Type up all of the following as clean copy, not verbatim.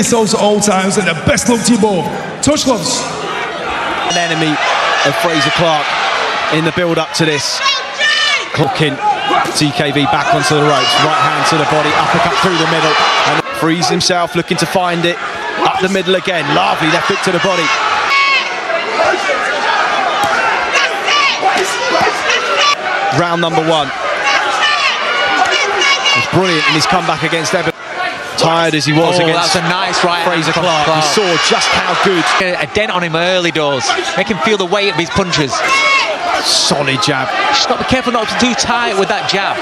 yourselves at all times and the best luck to you both. Touch gloves. An enemy of Frazer Clarke in the build-up to this. Clocking TKV back onto the ropes, right hand to the body, uppercut through the middle, and frees himself, looking to find it, up the middle again, lovely left hook to the body. Round number one. It's brilliant in his comeback against Everton. Tired as he was against that's a nice right Frazer Clarke. He saw just how good. A dent on him early doors. Make him feel the weight of his punches. Solid jab. Just got to be careful not to be too tight with that jab.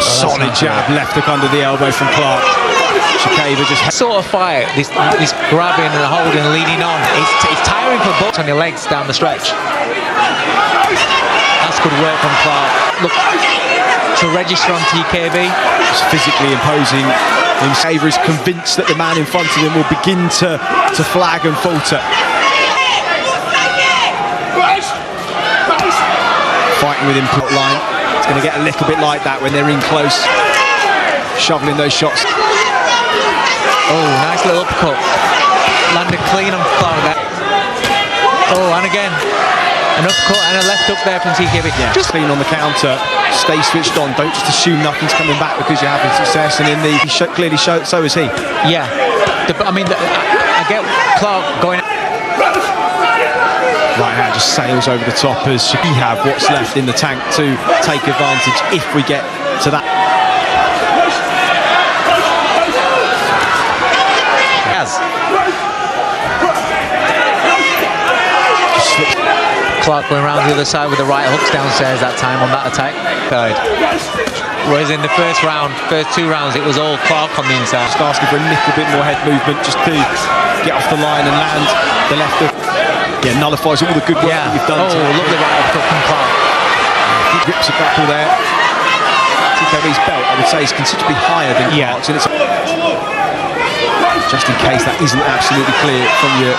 Solid jab, left hook under the elbow from Clarke. Tshikeva just sort of fight, this grabbing and holding and leading on. It's tiring for both on your legs down the stretch. That's good work from Clarke. Look to register on TKV. It's physically imposing. Frazer is convinced that the man in front of him will begin to flag and falter. Fighting with him plot line. It's going to get a little bit like that when they're in close. Shoveling those shots. Oh, nice little uppercut. Landed clean on Clarke there. Oh, and again. An uppercut and a left hook there from TKV. Yeah, just clean on the counter. Stay switched on. Don't just assume nothing's coming back because you're having success. And in the clearly so is he. Yeah. I get Clarke going. Right hand just sails over the top as we have what's left in the tank to take advantage if we get to that. Yes. Clarke going around the other side with the right hooks downstairs that time on that attack. Whereas in the first two rounds, it was all Clarke on the inside. Just asking for a little bit more head movement just to get off the line and land the left hook. Yeah, nullifies all the good work that you've done. Oh, lovely right uppercut from Clarke. He grips a couple there. TKV's belt, I would say, is considerably higher than Clarke's. And it's just in case that isn't absolutely clear from your.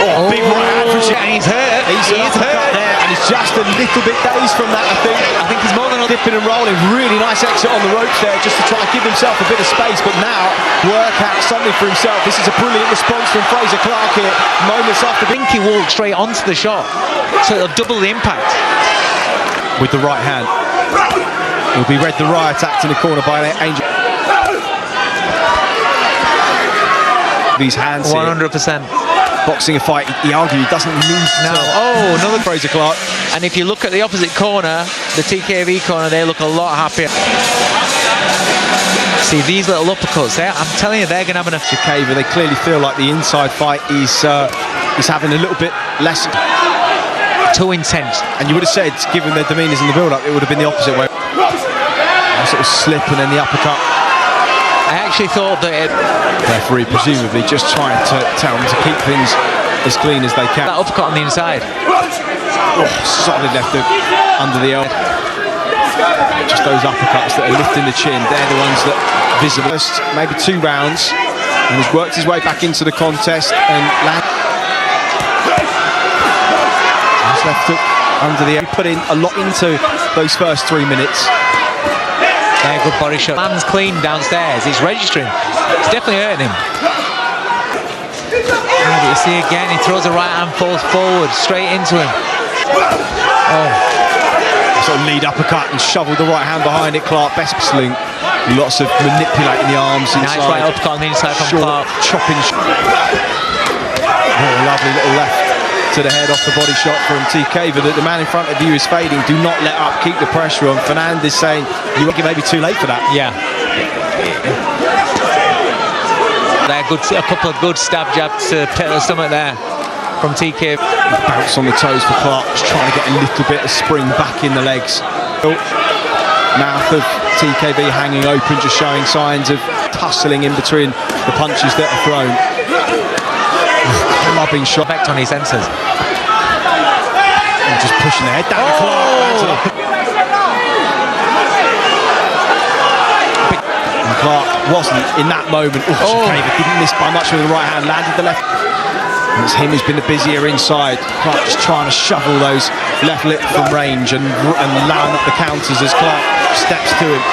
Oh, big right hand from and he's hurt. He's hurt there, and he's just a little bit dazed from that. I think he's more than dipping and rolling. Really nice exit on the ropes there, just to try and give himself a bit of space. But now work out something for himself. This is a brilliant response from Frazer Clarke here. Moments after, I think he walked straight onto the shot, so it'll double the impact with the right hand. He'll be read the riot act in the corner by Angel. These hands 100%. Boxing a fight, he argued he doesn't need to. Oh, another Frazer Clarke. And if you look at the opposite corner, the TKV corner, they look a lot happier. See these little uppercuts there. I'm telling you, they're going to have enough. Tshikeva, they clearly feel like the inside fight is having a little bit less. Too intense. And you would have said, given their demeanours in the build-up, it would have been the opposite way. A sort of slip and then the uppercut. I actually thought that referee presumably just trying to tell them to keep things as clean as they can. That uppercut on the inside. Oh, solid left hook under the elbow. Just those uppercuts that are lifting the chin, they're the ones that visible. Maybe 2 rounds, and he's worked his way back into the contest and nice left hook under the elbow. He put in a lot into those first 3 minutes. Yeah, good body shot. Man's clean downstairs. He's registering. It's definitely hurting him. But you see again, he throws the right hand, falls forward, straight into him. Oh. Sort of lead uppercut and shoveled the right hand behind it. Clarke best sling. Lots of manipulating the arms inside. Nice right uppercut on the inside from Clarke. Chopping. Oh, lovely little left to the head off the body shot from TKV. That the man in front of you is fading. Do not let up. Keep the pressure on. Fernandez saying you may be too late for that. Yeah. A couple of good stab jabs to take the stomach there from TKV. Bounce on the toes for Clarke. Just trying to get a little bit of spring back in the legs. Mouth of TKV hanging open, just showing signs of tussling in between the punches that are thrown. Clubbing shot. Effect on his senses. And just pushing the head down to Clarke. And Clarke wasn't in that moment. Tshikeva didn't miss by much with the right hand, landed the left. It's him who's been the busier inside. Clarke just trying to shovel those left lip from range and allowing up the counters as Clarke steps to him.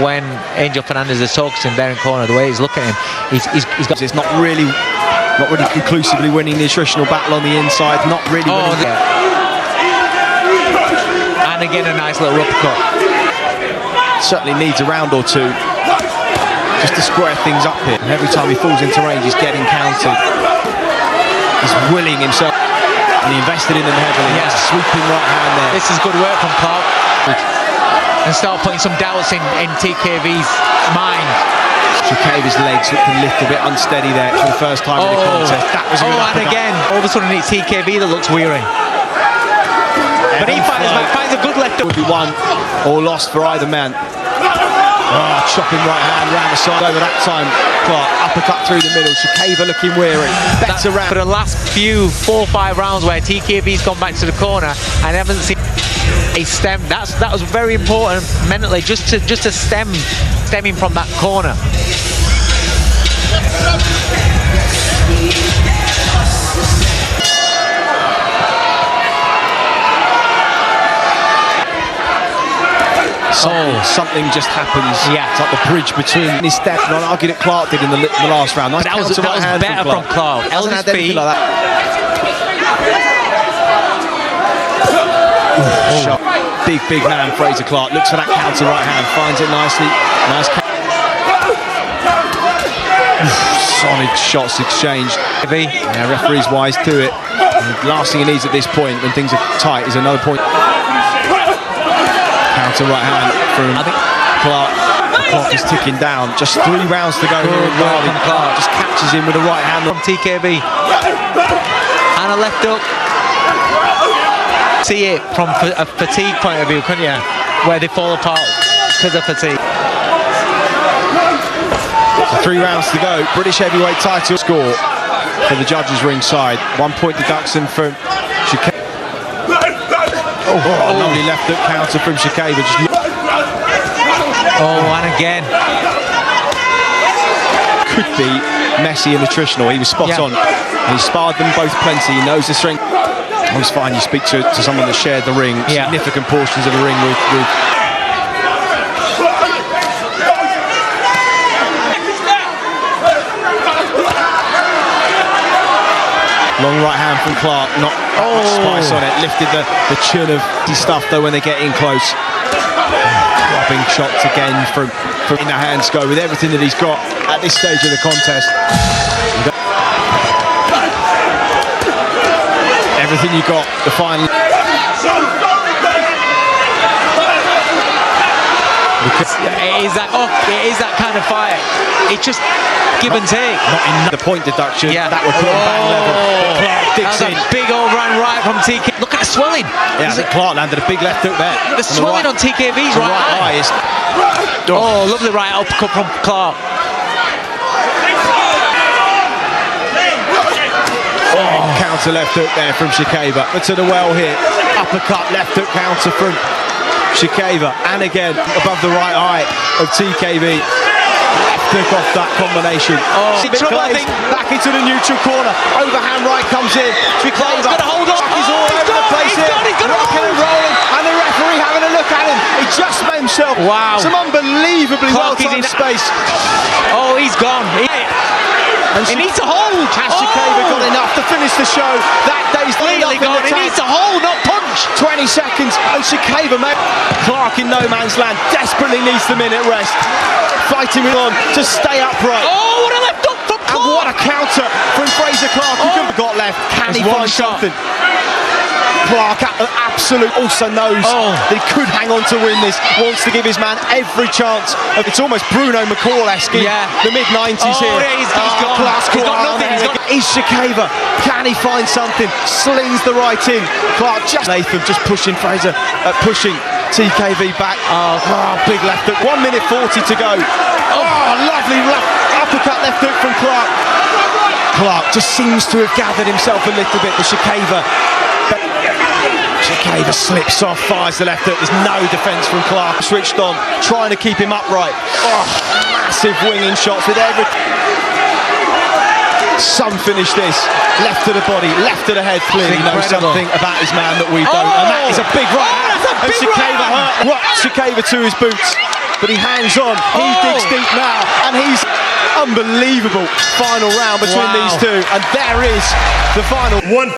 When Angel Fernandez is focusing there in corner, the way he's looking at him, he's got. It's not really conclusively winning the attritional battle on the inside. Not really winning. And again, a nice little uppercut. Certainly needs a round or two just to square things up here. And every time he falls into range, he's getting countered. He's willing himself, and he invested in them heavily. Yeah. Sweeping right hand there. This is good work from Clarke. And start putting some doubts in TKV's mind. Tsikeva's legs looked a little bit unsteady there for the first time in the contest. That was a good and again, all of a sudden it's TKV that looks weary. But he finds a good left. Would be won or lost for either man. Chopping right hand round the side over that time. Clarke uppercut through the middle. Tshikeva looking weary. Better round. For the last few 4 or 5 rounds where TKV's gone back to the corner and haven't seen a stem, that was very important mentally, just to stem him from that corner. Something just happens. Yeah, it's like the bridge between his step. And I argued that Clarke did in the last round. Nice that was better from Clarke. Hasn't had anything like that. Shot. Big man, Frazer Clarke looks for that counter right hand, finds it nicely. Nice. Solid shots exchanged. Yeah, referee's wise to it. And the last thing he needs at this point, when things are tight, is another point. Counter right hand from Clarke. The clock is ticking down. Just 3 rounds to go here. Clarke just catches him with a right hand from TKV and a left hook. See it from a fatigue point of view, couldn't you? Where they fall apart because of fatigue. So 3 rounds to go. British heavyweight title score for the judges ringside. 1 point deduction from Tshikeva. Lovely left hook counter from Tshikeva. And again. Could be messy and attritional. He was spot on. And he sparred them both plenty. He knows the strength. Always fine you speak to someone that shared the ring, significant portions of the ring with long right hand from Clarke, not much spice on it, lifted the chin of the stuff though when they get in close. Clubbing shots again from in the hands go with everything that he's got at this stage of the contest. Everything you got, the final. It is that kind of fight. It's just give and take. Not in the point deduction. Yeah, that would put him bang level. Clarke digs in. A big old run right from TK. Look at the swelling. Yeah, Clarke landed a big left hook there. The swelling on TKV's right eye. Lovely right uppercut from Clarke. Counter left hook there from Tshikeva. But to the well here. Uppercut left hook counter from Tshikeva. And again, above the right eye of TKV. Left hook off that combination. Back into the neutral corner. Overhand right comes in. Tshikeva's got to hold on. He's all over the place here. Rocking and rolling. And the referee having a look at him. He just made himself some unbelievably well-timed space. He's gone. He needs to hold. Has Tshikeva got enough to finish the show? That day's completely gone. He needs to hold, not punch. 20 seconds. And Tshikeva, Clarke in no man's land, desperately needs the minute rest. Fighting with on to stay upright. What a left hook from Clarke. And what a counter from Frazer Clarke. He could have got left. Can he find something? Clarke also knows that he could hang on to win this, wants to give his man every chance. It's almost Bruno McCall-esque in the mid-90s here. He's got nothing. Is Tshikeva, can he find something? Slings the right in. Clarke Nathan just pushing Frazer, pushing TKV back. Big left hook. 1 minute 40 to go. Lovely uppercut left hook from Clarke. Clarke just seems to have gathered himself a little bit. The Tshikeva Tshikeva slips off, fires the left hook. There's no defence from Clarke. Switched on, trying to keep him upright. Oh, massive winging shots with everything. Some finish this. Left to the body, left to the head. Clearly knows something about his man that we don't. And that is a big right hand. And Tshikeva rocks Tshikeva to his boots. But he hangs on. He digs deep now. And he's unbelievable final round between these two. And there is the final one.